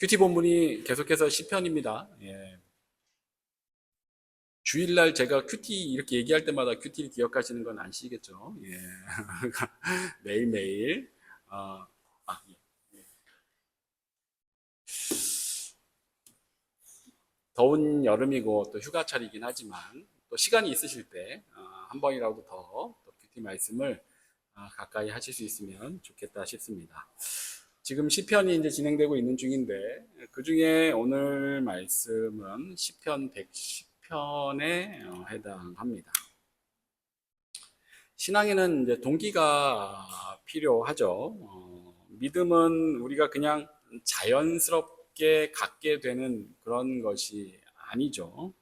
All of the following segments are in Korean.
큐티 본문이 계속해서 시편입니다. 예. 주일날 제가 큐티 이렇게 얘기할 때마다 큐티를 기억하시는 건 아시겠죠? 예. 매일매일. 어, 예. 더운 여름이고 또 휴가철이긴 하지만 또 시간이 있으실 때 한 번이라도 더 또 큐티 말씀을 가까이 하실 수 있으면 좋겠다 싶습니다. 지금 시편이 이제 진행되고 있는 중인데 그 중에 오늘 말씀은 시편 110편에 해당합니다. 신앙에는 이제 동기가 필요하죠. 믿음은 우리가 그냥 자연스럽게 갖게 되는 그런 것이 아니죠.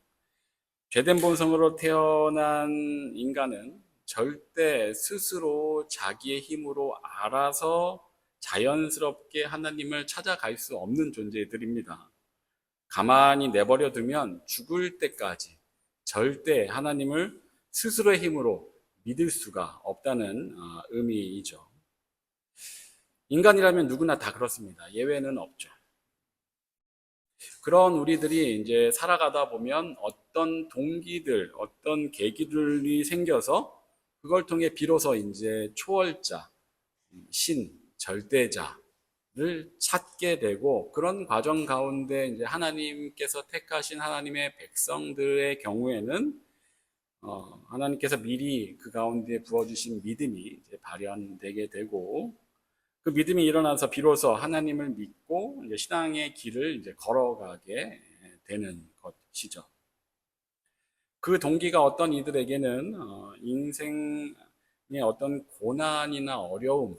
죄된 본성으로 태어난 인간은 절대 스스로 자기의 힘으로 알아서 자연스럽게 하나님을 찾아갈 수 없는 존재들입니다. 가만히 내버려 두면 죽을 때까지 절대 하나님을 스스로의 힘으로 믿을 수가 없다는 의미이죠. 인간이라면 누구나 다 그렇습니다. 예외는 없죠. 그런 우리들이 이제 살아가다 보면 어떤 동기들, 어떤 계기들이 생겨서 그걸 통해 비로소 이제 초월자, 신, 절대자를 찾게 되고 그런 과정 가운데 이제 하나님께서 택하신 하나님의 백성들의 경우에는 하나님께서 미리 그 가운데 부어주신 믿음이 이제 발현되게 되고 그 믿음이 일어나서 비로소 하나님을 믿고 이제 신앙의 길을 이제 걸어가게 되는 것이죠. 그 동기가 어떤 이들에게는 인생의 어떤 고난이나 어려움,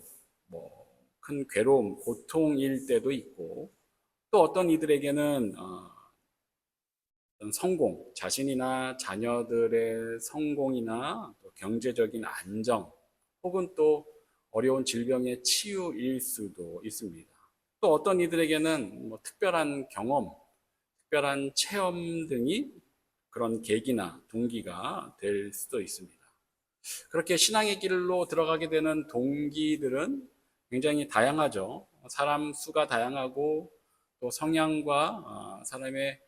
뭐 큰 괴로움, 고통일 때도 있고 또 어떤 이들에게는 성공, 자신이나 자녀들의 성공이나 또 경제적인 안정 혹은 또 어려운 질병의 치유일 수도 있습니다. 또 어떤 이들에게는 뭐 특별한 경험, 특별한 체험 등이 그런 계기나 동기가 될 수도 있습니다. 그렇게 신앙의 길로 들어가게 되는 동기들은 굉장히 다양하죠. 사람 수가 다양하고 또 성향과 사람의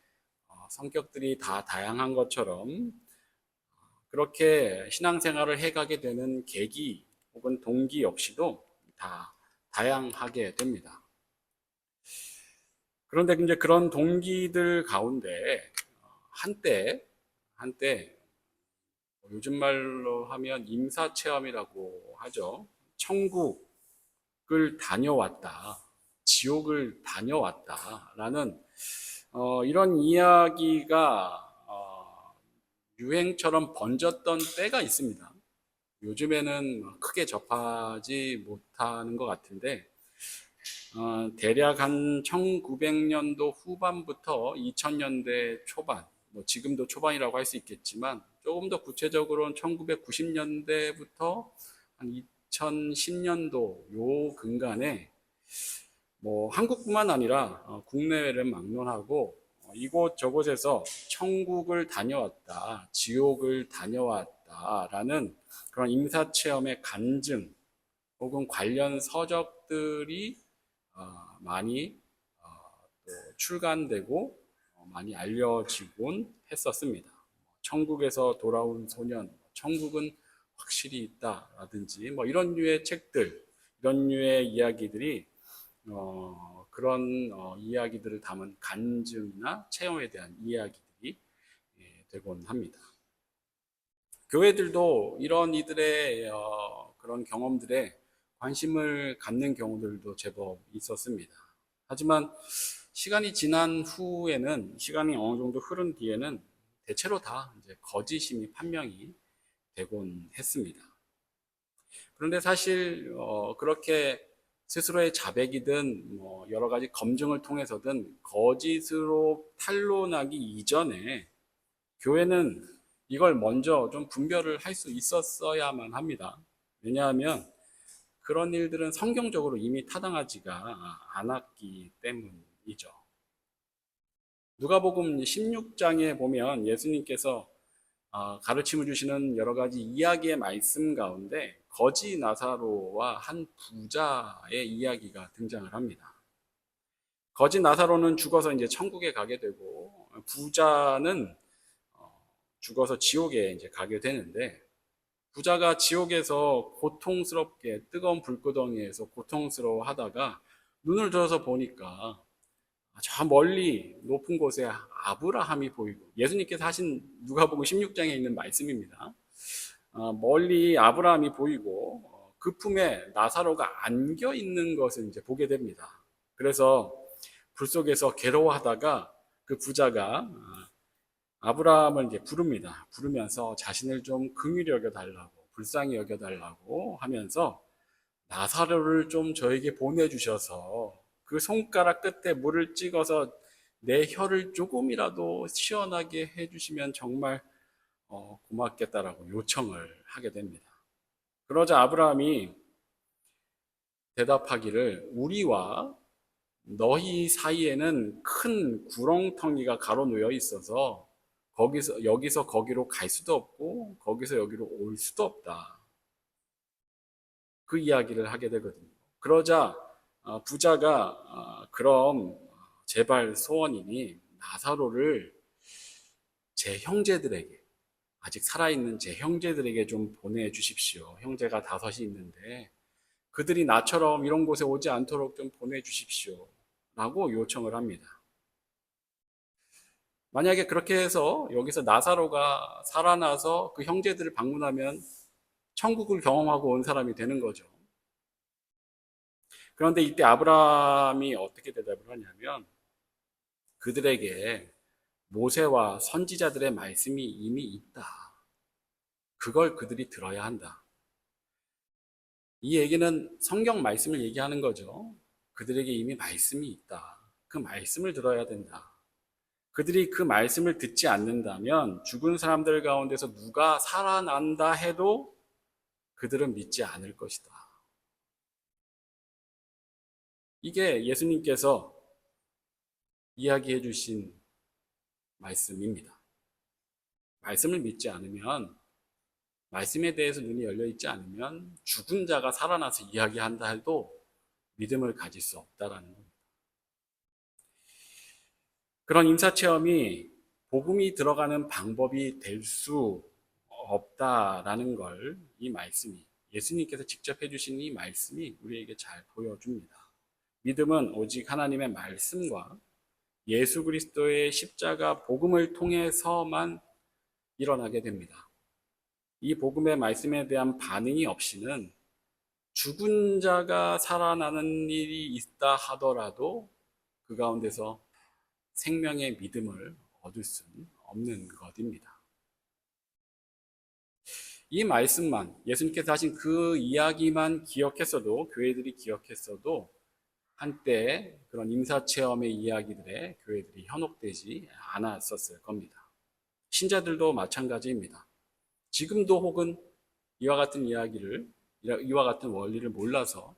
성격들이 다 다양한 것처럼 그렇게 신앙생활을 해가게 되는 계기 혹은 동기 역시도 다 다양하게 됩니다. 그런데 이제 그런 동기들 가운데 한때 요즘 말로 하면 임사체험이라고 하죠. 천국을 다녀왔다, 지옥을 다녀왔다라는 이런 이야기가 유행처럼 번졌던 때가 있습니다. 요즘에는 크게 접하지 못하는 것 같은데 대략 한 1900년도 후반부터 2000년대 초반, 뭐 지금도 초반이라고 할 수 있겠지만 조금 더 구체적으로는 1990년대부터 한 2010년도 요 근간에 뭐 한국뿐만 아니라 국내외를 막론하고 이곳저곳에서 천국을 다녀왔다, 지옥을 다녀왔다라는 그런 임사체험의 간증 혹은 관련 서적들이 많이 또 출간되고 많이 알려지곤 했었습니다. 천국에서 돌아온 소년, 천국은 확실히 있다라든지 뭐 이런 류의 책들, 이런 류의 이야기들이 그런 이야기들을 담은 간증이나 체험에 대한 이야기들이 되곤 합니다. 교회들도 이런 이들의 그런 경험들에 관심을 갖는 경우들도 제법 있었습니다. 하지만 시간이 지난 후에는 시간이 어느 정도 흐른 뒤에는 대체로 다 이제 거짓임이 판명이 되곤 했습니다. 그런데 사실 그렇게 스스로의 자백이든 뭐 여러 가지 검증을 통해서든 거짓으로 탄로나기 이전에 교회는 이걸 먼저 좀 분별을 할 수 있었어야만 합니다. 왜냐하면 그런 일들은 성경적으로 이미 타당하지가 않았기 때문이죠. 누가복음 16장에 보면 예수님께서 가르침을 주시는 여러 가지 이야기의 말씀 가운데 거지 나사로와 한 부자의 이야기가 등장을 합니다. 거진 나사로는 죽어서 이제 천국에 가게 되고, 부자는 죽어서 지옥에 이제 가게 되는데, 부자가 지옥에서 고통스럽게 뜨거운 불구덩이에서 고통스러워 하다가 눈을 들어서 보니까 저 멀리 높은 곳에 아브라함이 보이고, 예수님께서 하신 누가복음 16장에 있는 말씀입니다. 멀리 아브라함이 보이고 그 품에 나사로가 안겨 있는 것을 이제 보게 됩니다. 그래서 불 속에서 괴로워하다가 그 부자가 아브라함을 이제 부릅니다. 부르면서 자신을 좀 긍휼히 여겨달라고, 불쌍히 여겨달라고 하면서 나사로를 좀 저에게 보내주셔서 그 손가락 끝에 물을 찍어서 내 혀를 조금이라도 시원하게 해주시면 정말 고맙겠다라고 요청을 하게 됩니다. 그러자 아브라함이 대답하기를, 우리와 너희 사이에는 큰 구렁텅이가 가로놓여 있어서 여기서 거기로 갈 수도 없고 거기서 여기로 올 수도 없다. 그 이야기를 하게 되거든요. 그러자 부자가 그럼 제발 소원이니 나사로를 제 형제들에게, 아직 살아있는 제 형제들에게 좀 보내주십시오. 형제가 5이 있는데 그들이 나처럼 이런 곳에 오지 않도록 좀 보내주십시오. 라고 요청을 합니다. 만약에 그렇게 해서 여기서 나사로가 살아나서 그 형제들을 방문하면 천국을 경험하고 온 사람이 되는 거죠. 그런데 이때 아브라함이 어떻게 대답을 하냐면, 그들에게 모세와 선지자들의 말씀이 이미 있다. 그걸 그들이 들어야 한다. 이 얘기는 성경 말씀을 얘기하는 거죠. 그들에게 이미 말씀이 있다. 그 말씀을 들어야 된다. 그들이 그 말씀을 듣지 않는다면 죽은 사람들 가운데서 누가 살아난다 해도 그들은 믿지 않을 것이다. 이게 예수님께서 이야기해 주신 말씀입니다. 말씀을 믿지 않으면, 말씀에 대해서 눈이 열려 있지 않으면 죽은 자가 살아나서 이야기한다 해도 믿음을 가질 수 없다라는 겁니다. 그런 임사체험이 복음이 들어가는 방법이 될 수 없다라는 걸 이 말씀이, 예수님께서 직접 해주신 이 말씀이 우리에게 잘 보여줍니다. 믿음은 오직 하나님의 말씀과 예수 그리스도의 십자가 복음을 통해서만 일어나게 됩니다. 이 복음의 말씀에 대한 반응이 없이는 죽은 자가 살아나는 일이 있다 하더라도 그 가운데서 생명의 믿음을 얻을 수는 없는 것입니다. 이 말씀만, 예수님께서 하신 그 이야기만 기억했어도, 교회들이 기억했어도 한때 그런 임사체험의 이야기들에 교회들이 현혹되지 않았었을 겁니다. 신자들도 마찬가지입니다. 지금도 혹은 이와 같은 이와 같은 원리를 몰라서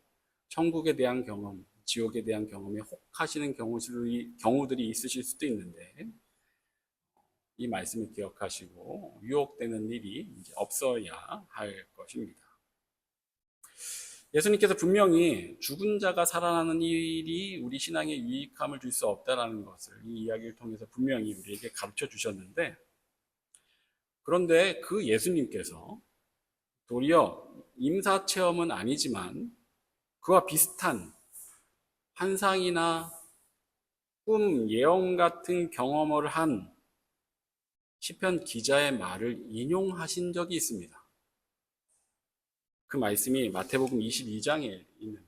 천국에 대한 경험, 지옥에 대한 경험에 혹하시는 경우들이 있으실 수도 있는데, 이 말씀을 기억하시고 유혹되는 일이 이제 없어야 할 것입니다. 예수님께서 분명히 죽은 자가 살아나는 일이 우리 신앙에 유익함을 줄 수 없다는 것을 이 이야기를 통해서 분명히 우리에게 가르쳐 주셨는데, 그런데 그 예수님께서 도리어 임사체험은 아니지만 그와 비슷한 환상이나 꿈, 예언 같은 경험을 한 시편 기자의 말을 인용하신 적이 있습니다. 그 말씀이 마태복음 22장에 있는데,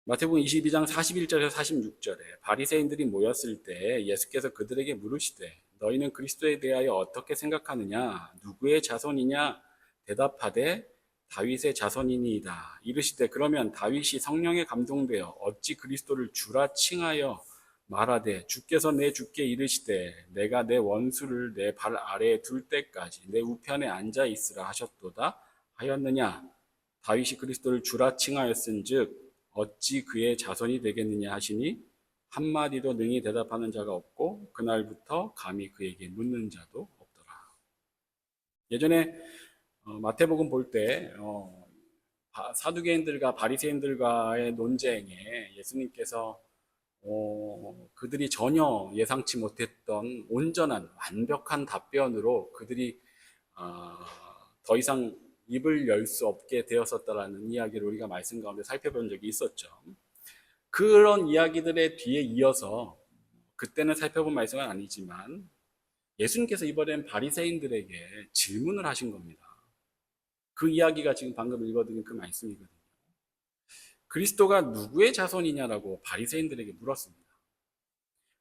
마태복음 22장 41절에서 46절에 바리새인들이 모였을 때 예수께서 그들에게 물으시되 너희는 그리스도에 대하여 어떻게 생각하느냐? 누구의 자손이냐? 대답하되 다윗의 자손이니이다. 이르시되 그러면 다윗이 성령에 감동되어 어찌 그리스도를 주라 칭하여 말하되 주께서 내 주께 이르시되 내가 내 원수를 내 발 아래에 둘 때까지 내 우편에 앉아 있으라 하셨도다 하였느냐? 다윗이 그리스도를 주라 칭하였은즉 어찌 그의 자손이 되겠느냐 하시니 한마디도 능히 대답하는 자가 없고 그날부터 감히 그에게 묻는 자도 없더라. 예전에 마태복음 볼 때 사두개인들과 바리새인들과의 논쟁에 예수님께서 그들이 전혀 예상치 못했던 온전한 완벽한 답변으로 그들이 어, 더 이상 입을 열 수 없게 되었었다라는 이야기를 우리가 말씀 가운데 살펴본 적이 있었죠. 그런 이야기들의 뒤에 이어서 그때는 살펴본 말씀은 아니지만 예수님께서 이번엔 바리새인들에게 질문을 하신 겁니다. 그 이야기가 지금 방금 읽어드린 그 말씀이거든요. 그리스도가 누구의 자손이냐라고 바리새인들에게 물었습니다.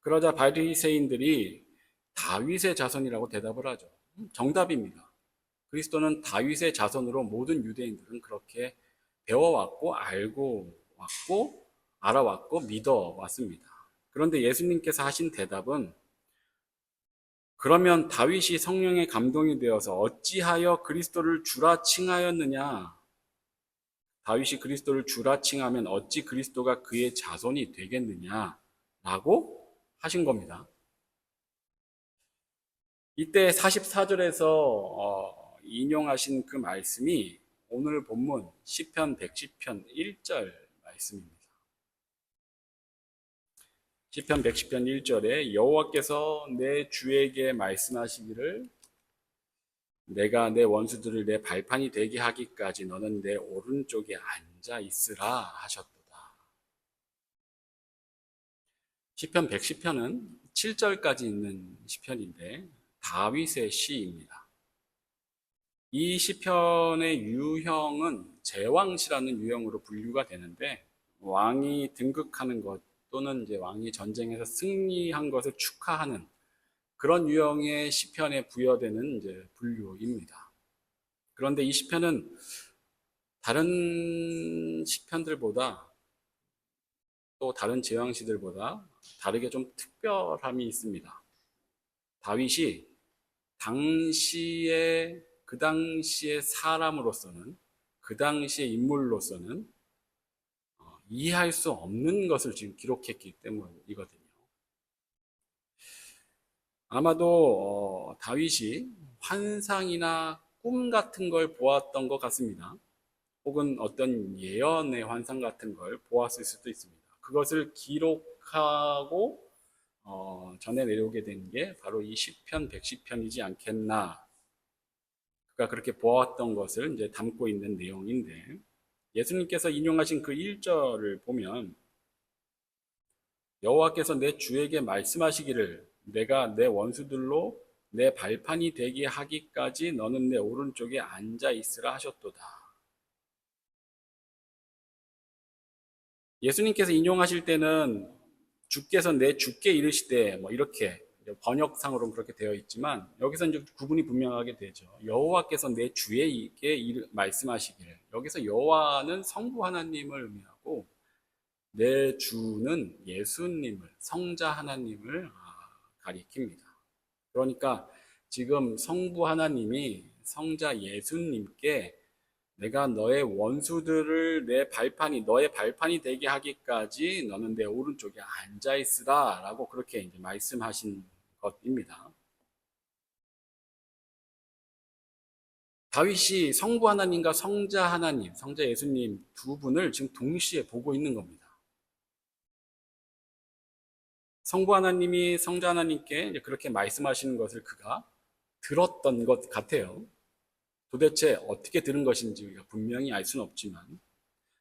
그러자 바리새인들이 다윗의 자손이라고 대답을 하죠. 정답입니다. 그리스도는 다윗의 자손으로 모든 유대인들은 그렇게 배워왔고 알고 왔고 알아왔고 믿어왔습니다. 그런데 예수님께서 하신 대답은 그러면 다윗이 성령의 감동이 되어서 어찌하여 그리스도를 주라 칭하였느냐? 다윗이 그리스도를 주라 칭하면 어찌 그리스도가 그의 자손이 되겠느냐? 라고 하신 겁니다. 이때 44절에서 인용하신 그 말씀이 오늘 본문 시편 110편 1절 말씀입니다. 시편 110편 1절에 여호와께서 내 주에게 말씀하시기를 내가 내 원수들을 내 발판이 되게 하기까지 너는 내 오른쪽에 앉아 있으라 하셨도다. 시편 110편은 7절까지 있는 시편인데 다윗의 시입니다. 이 시편의 유형은 제왕시라는 유형으로 분류가 되는데 왕이 등극하는 것 또는 이제 왕이 전쟁에서 승리한 것을 축하하는 그런 유형의 시편에 부여되는 이제 분류입니다. 그런데 이 시편은 다른 시편들보다 또 다른 제왕시들보다 다르게 좀 특별함이 있습니다. 다윗이 그 당시의 사람으로서는 그 당시의 인물로서는 이해할 수 없는 것을 지금 기록했기 때문이거든요. 아마도 다윗이 환상이나 꿈 같은 걸 보았던 것 같습니다. 혹은 어떤 예언의 환상 같은 걸 보았을 수도 있습니다. 그것을 기록하고 전해 내려오게 된 게 바로 이 시편 110편이지 않겠나. 그가 그렇게 보았던 것을 이제 담고 있는 내용인데 예수님께서 인용하신 그 1절을 보면 여호와께서 내 주에게 말씀하시기를 내가 내 원수들로 내 발판이 되게 하기까지 너는 내 오른쪽에 앉아 있으라 하셨도다. 예수님께서 인용하실 때는 주께서 내 주께 이르시되 뭐 이렇게 번역상으로는 그렇게 되어 있지만 여기서 이제 구분이 분명하게 되죠. 여호와께서 내 주에게 말씀하시기를. 여기서 여호와는 성부 하나님을 의미하고 내 주는 예수님을 성자 하나님을 가리킵니다. 그러니까 지금 성부 하나님이 성자 예수님께 내가 너의 원수들을 너의 발판이 되게 하기까지 너는 내 오른쪽에 앉아 있으라 라고 그렇게 이제 말씀하신 것입니다. 다윗이 성부 하나님과 성자 하나님, 성자 예수님 두 분을 지금 동시에 보고 있는 겁니다. 성부 하나님이 성자 하나님께 그렇게 말씀하시는 것을 그가 들었던 것 같아요. 도대체 어떻게 들은 것인지 우리가 분명히 알 수는 없지만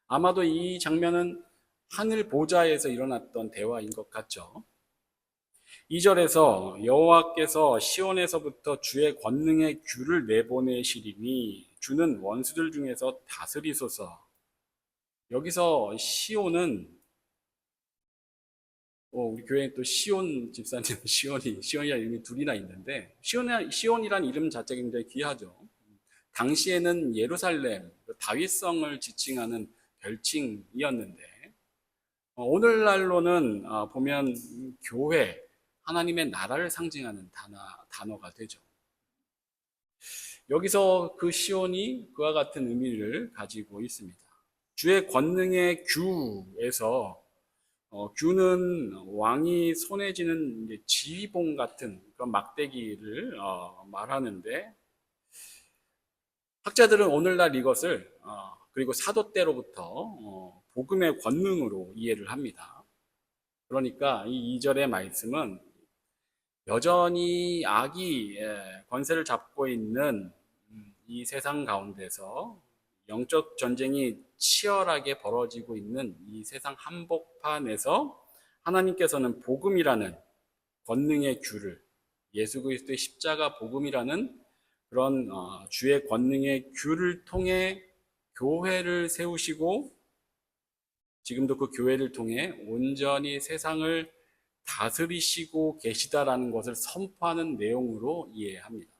아마도 이 장면은 하늘 보좌에서 일어났던 대화인 것 같죠. 2절에서 여호와께서 시온에서부터 주의 권능의 규를 내보내시리니 주는 원수들 중에서 다스리소서. 여기서 시온은 우리 교회에 또 시온 집사님, 시온이라는 이름이 둘이나 있는데, 시온이라는 이름 자체가 굉장히 귀하죠. 당시에는 예루살렘, 다윗성을 지칭하는 별칭이었는데, 오늘날로는 보면 교회, 하나님의 나라를 상징하는 단어가 되죠. 여기서 그 시온이 그와 같은 의미를 가지고 있습니다. 주의 권능의 규에서 규는 왕이 손에 쥐는 지휘봉 같은 그런 막대기를 말하는데 학자들은 오늘날 이것을 그리고 사도 때로부터 복음의 권능으로 이해를 합니다. 그러니까 이 2절의 말씀은 여전히 악이 권세를 잡고 있는 이 세상 가운데서 영적 전쟁이 치열하게 벌어지고 있는 이 세상 한복판에서 하나님께서는 복음이라는 권능의 귤을, 예수 그리스도의 십자가 복음이라는 그런 주의 권능의 귤을 통해 교회를 세우시고 지금도 그 교회를 통해 온전히 세상을 다스리시고 계시다라는 것을 선포하는 내용으로 이해합니다.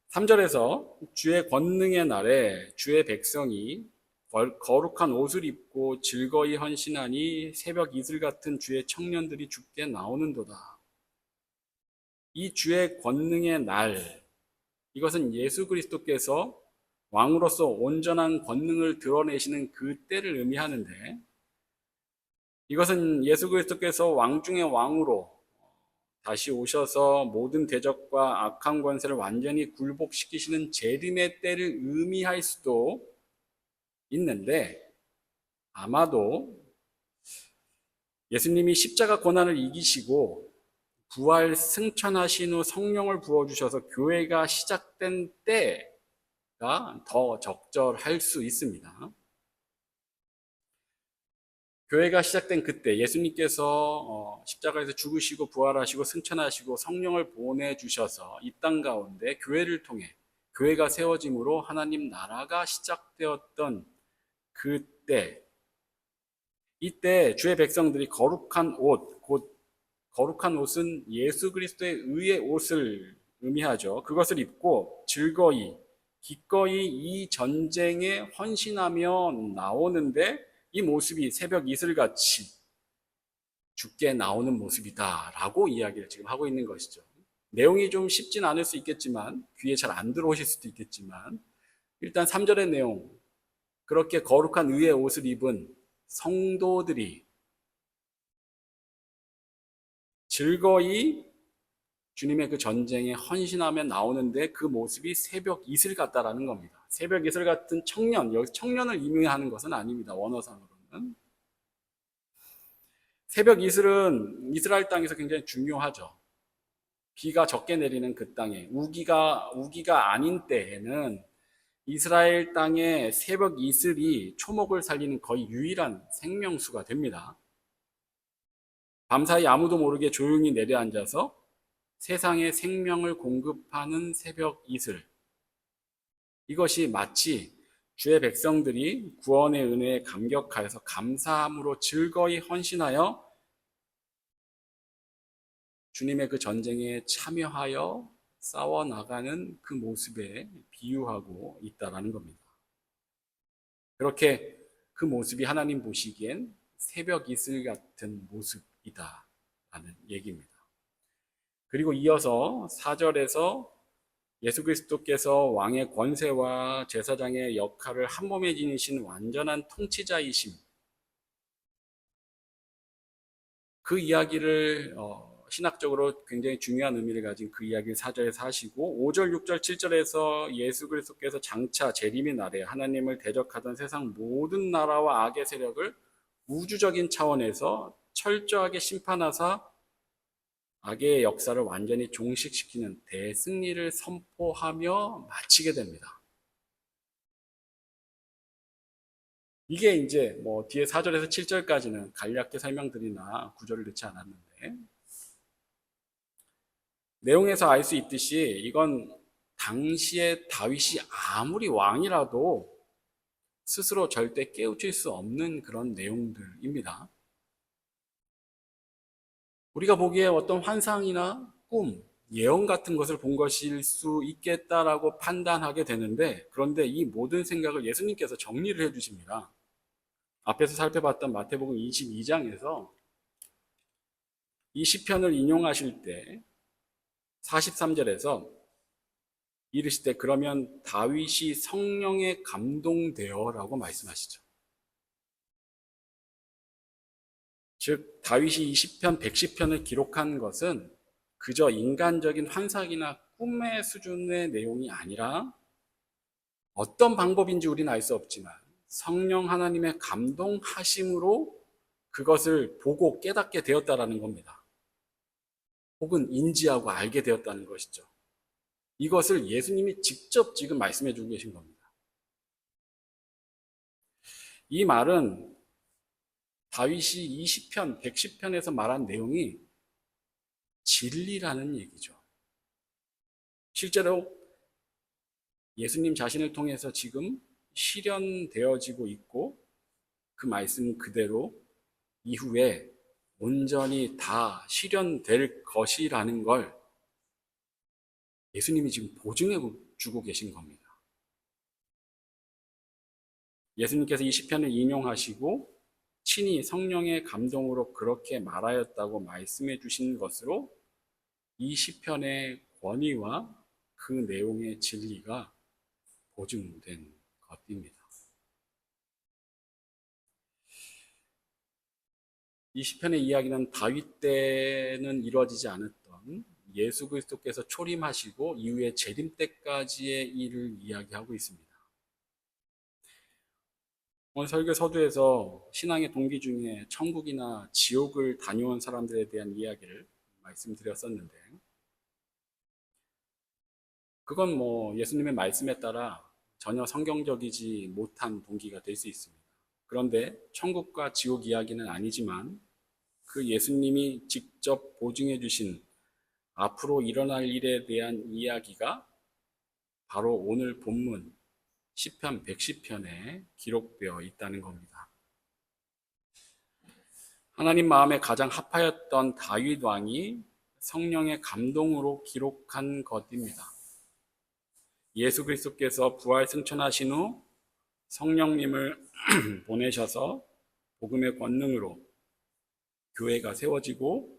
3절에서 주의 권능의 날에 주의 백성이 거룩한 옷을 입고 즐거이 헌신하니 새벽 이슬 같은 주의 청년들이 죽게 나오는도다. 이 주의 권능의 날, 이것은 예수 그리스도께서 왕으로서 온전한 권능을 드러내시는 그 때를 의미하는데, 이것은 예수 그리스도께서 왕 중의 왕으로 다시 오셔서 모든 대적과 악한 권세를 완전히 굴복시키시는 재림의 때를 의미할 수도 있는데, 아마도 예수님이 십자가 고난을 이기시고 부활 승천하신 후 성령을 부어주셔서 교회가 시작된 때가 더 적절할 수 있습니다. 교회가 시작된 그때 예수님께서 십자가에서 죽으시고 부활하시고 승천하시고 성령을 보내주셔서 이 땅 가운데 교회를 통해 교회가 세워짐으로 하나님 나라가 시작되었던 그때, 이때 주의 백성들이 거룩한 옷, 곧 거룩한 옷은 예수 그리스도의 의의 옷을 의미하죠. 그것을 입고 즐거이 기꺼이 이 전쟁에 헌신하며 나오는데, 이 모습이 새벽 이슬같이 죽게 나오는 모습이다라고 이야기를 지금 하고 있는 것이죠. 내용이 좀 쉽진 않을 수 있겠지만, 귀에 잘 안 들어오실 수도 있겠지만, 일단 3절의 내용, 그렇게 거룩한 의의 옷을 입은 성도들이 즐거이 주님의 그 전쟁에 헌신하며 나오는데 그 모습이 새벽 이슬 같다라는 겁니다. 새벽 이슬 같은 청년, 여기 청년을 의미하는 것은 아닙니다. 원어상으로는. 새벽 이슬은 이스라엘 땅에서 굉장히 중요하죠. 비가 적게 내리는 그 땅에 우기가 아닌 때에는 이스라엘 땅의 새벽 이슬이 초목을 살리는 거의 유일한 생명수가 됩니다. 밤사이 아무도 모르게 조용히 내려앉아서 세상에 생명을 공급하는 새벽 이슬. 이것이 마치 주의 백성들이 구원의 은혜에 감격하여서 감사함으로 즐거이 헌신하여 주님의 그 전쟁에 참여하여 싸워나가는 그 모습에 비유하고 있다는 겁니다. 그렇게 그 모습이 하나님 보시기엔 새벽 이슬 같은 모습이다라는 얘기입니다. 그리고 이어서 4절에서 예수 그리스도께서 왕의 권세와 제사장의 역할을 한 몸에 지니신 완전한 통치자이심, 그 이야기를 신학적으로 굉장히 중요한 의미를 가진 그 이야기를 4절에서 하시고, 5절, 6절, 7절에서 예수 그리스도께서 장차 재림의 날에 하나님을 대적하던 세상 모든 나라와 악의 세력을 우주적인 차원에서 철저하게 심판하사 악의 역사를 완전히 종식시키는 대승리를 선포하며 마치게 됩니다. 이게 이제 뭐 뒤에 4절에서 7절까지는 간략하게 설명드리나 구절을 넣지 않았는데, 내용에서 알 수 있듯이 이건 당시에 다윗이 아무리 왕이라도 스스로 절대 깨우칠 수 없는 그런 내용들입니다. 우리가 보기에 어떤 환상이나 꿈, 예언 같은 것을 본 것일 수 있겠다라고 판단하게 되는데, 그런데 이 모든 생각을 예수님께서 정리를 해주십니다. 앞에서 살펴봤던 마태복음 22장에서 이 시편을 인용하실 때 43절에서 이르시되 그러면 다윗이 성령에 감동되어 라고 말씀하시죠. 즉 다윗이 이 시편 110편을 기록한 것은 그저 인간적인 환상이나 꿈의 수준의 내용이 아니라 어떤 방법인지 우리는 알 수 없지만 성령 하나님의 감동하심으로 그것을 보고 깨닫게 되었다라는 겁니다. 혹은 인지하고 알게 되었다는 것이죠. 이것을 예수님이 직접 지금 말씀해 주고 계신 겁니다. 이 말은 다윗이 20편, 110편에서 말한 내용이 진리라는 얘기죠. 실제로 예수님 자신을 통해서 지금 실현되어지고 있고 그 말씀 그대로 이후에 온전히 다 실현될 것이라는 걸 예수님이 지금 보증해 주고 계신 겁니다. 예수님께서 이 시편을 인용하시고 친히 성령의 감동으로 그렇게 말하였다고 말씀해 주신 것으로 이 시편의 권위와 그 내용의 진리가 보증된 것입니다. 이 시편의 이야기는 다윗 때는 이루어지지 않았던 예수 그리스도께서 초림하시고 이후에 재림 때까지의 일을 이야기하고 있습니다. 오늘 설교 서두에서 신앙의 동기 중에 천국이나 지옥을 다녀온 사람들에 대한 이야기를 말씀드렸었는데 그건 예수님의 말씀에 따라 전혀 성경적이지 못한 동기가 될 수 있습니다. 그런데 천국과 지옥 이야기는 아니지만 그 예수님이 직접 보증해 주신 앞으로 일어날 일에 대한 이야기가 바로 오늘 본문 시편 110편에 기록되어 있다는 겁니다. 하나님 마음에 가장 합하였던 다윗 왕이 성령의 감동으로 기록한 것입니다. 예수 그리스도께서 부활 승천하신 후 성령님을 보내셔서 복음의 권능으로 교회가 세워지고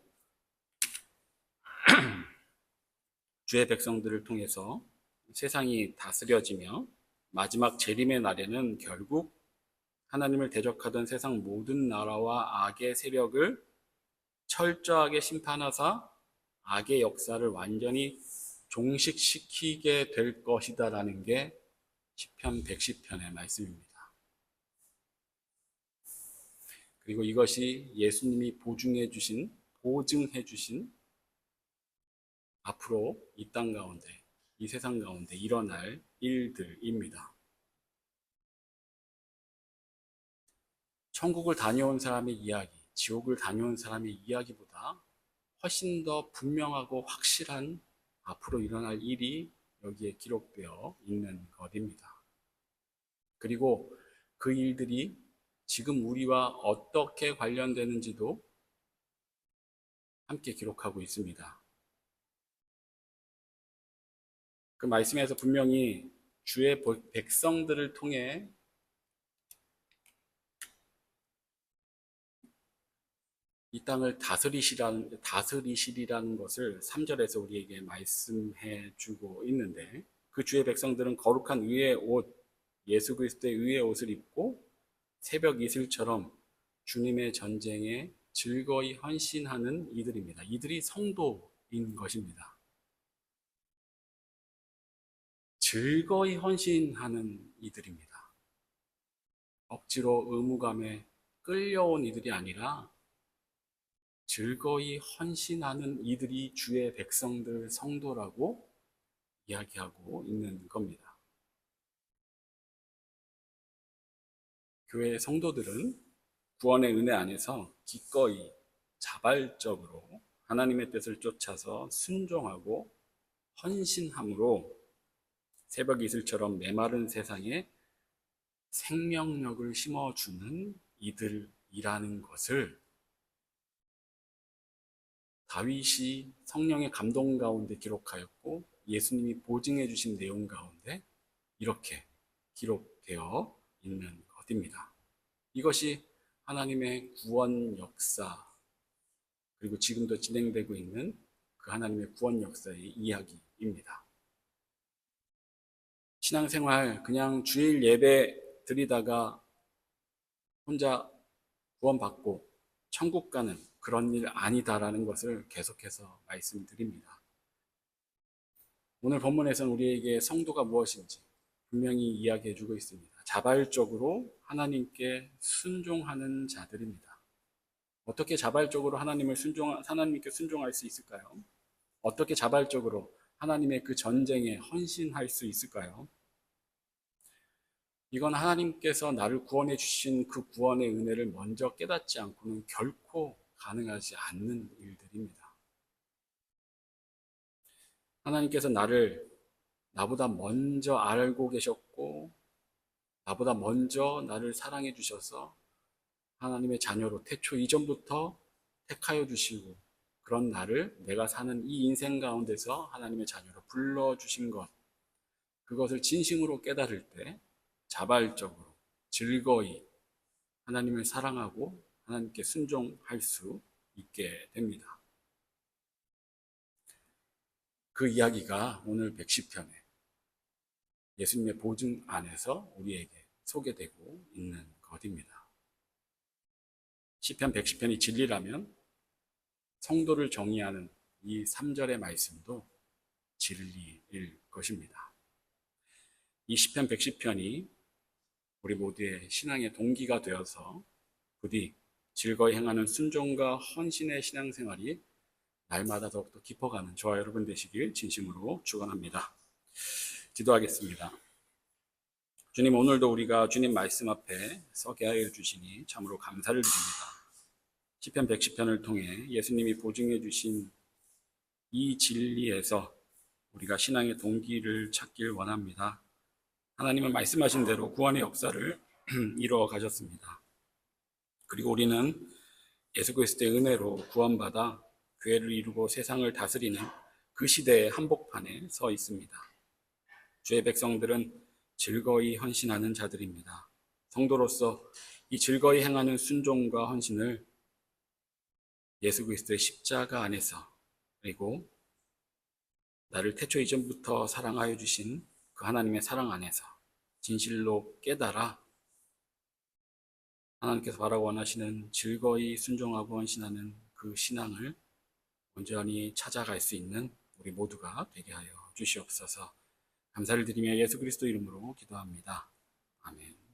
주의 백성들을 통해서 세상이 다스려지며 마지막 재림의 날에는 결국 하나님을 대적하던 세상 모든 나라와 악의 세력을 철저하게 심판하사 악의 역사를 완전히 종식시키게 될 것이다라는 게 시편 110편의 말씀입니다. 그리고 이것이 예수님이 보증해 주신 앞으로 이 땅 가운데, 이 세상 가운데 일어날 일들입니다. 천국을 다녀온 사람의 이야기, 지옥을 다녀온 사람의 이야기보다 훨씬 더 분명하고 확실한 앞으로 일어날 일이 여기에 기록되어 있는 것입니다. 그리고 그 일들이 지금 우리와 어떻게 관련되는지도 함께 기록하고 있습니다. 그 말씀에서 분명히 주의 백성들을 통해 이 땅을 다스리시리라는 것을 3절에서 우리에게 말씀해 주고 있는데 그 주의 백성들은 거룩한 의의 옷, 예수 그리스도의 의의 옷을 입고 새벽 이슬처럼 주님의 전쟁에 즐거이 헌신하는 이들입니다. 이들이 성도인 것입니다. 즐거이 헌신하는 이들입니다. 억지로 의무감에 끌려온 이들이 아니라 즐거이 헌신하는 이들이 주의 백성들 성도라고 이야기하고 있는 겁니다. 교회의 성도들은 구원의 은혜 안에서 기꺼이 자발적으로 하나님의 뜻을 쫓아서 순종하고 헌신함으로 새벽 이슬처럼 메마른 세상에 생명력을 심어주는 이들이라는 것을 다윗이 성령의 감동 가운데 기록하였고 예수님이 보증해 주신 내용 가운데 이렇게 기록되어 있는 것입니다. 이것이 하나님의 구원 역사 그리고 지금도 진행되고 있는 그 하나님의 구원 역사의 이야기입니다. 신앙생활 그냥 주일 예배 드리다가 혼자 구원받고 천국 가는 그런 일 아니다라는 것을 계속해서 말씀드립니다. 오늘 본문에서는 우리에게 성도가 무엇인지 분명히 이야기해주고 있습니다. 자발적으로 하나님께 순종하는 자들입니다. 어떻게 자발적으로 하나님께 순종할 수 있을까요? 어떻게 자발적으로 하나님의 그 전쟁에 헌신할 수 있을까요? 이건 하나님께서 나를 구원해 주신 그 구원의 은혜를 먼저 깨닫지 않고는 결코 가능하지 않는 일들입니다. 하나님께서 나보다 먼저 알고 계셨고, 나보다 먼저 나를 사랑해 주셔서 하나님의 자녀로 태초 이전부터 택하여 주시고, 그런 나를 내가 사는 이 인생 가운데서 하나님의 자녀로 불러주신 것, 그것을 진심으로 깨달을 때 자발적으로 즐거이 하나님을 사랑하고 하나님께 순종할 수 있게 됩니다. 그 이야기가 오늘 110편에 예수님의 보증 안에서 우리에게 소개되고 있는 것입니다. 시편 110편이 진리라면 성도를 정의하는 이 3절의 말씀도 진리일 것입니다. 이 시편 110편이 우리 모두의 신앙의 동기가 되어서 부디 즐거이 행하는 순종과 헌신의 신앙생활이 날마다 더욱더 깊어가는 저와 여러분 되시길 진심으로 축원합니다. 기도하겠습니다. 주님, 오늘도 우리가 주님 말씀 앞에 서게 하여 주시니 참으로 감사를 드립니다. 시편 110편을 통해 예수님이 보증해 주신 이 진리에서 우리가 신앙의 동기를 찾길 원합니다. 하나님은 말씀하신 대로 구원의 역사를 이루어 가셨습니다. 그리고 우리는 예수 그리스도의 은혜로 구원받아 교회를 이루고 세상을 다스리는 그 시대의 한복판에 서 있습니다. 주의 백성들은 즐거이 헌신하는 자들입니다. 성도로서 이 즐거이 행하는 순종과 헌신을 예수 그리스도의 십자가 안에서, 그리고 나를 태초 이전부터 사랑하여 주신 그 하나님의 사랑 안에서 진실로 깨달아 하나님께서 바라고 원하시는 즐거이 순종하고 헌신하는 그 신앙을 온전히 찾아갈 수 있는 우리 모두가 되게 하여 주시옵소서. 감사를 드리며 예수 그리스도 이름으로 기도합니다. 아멘.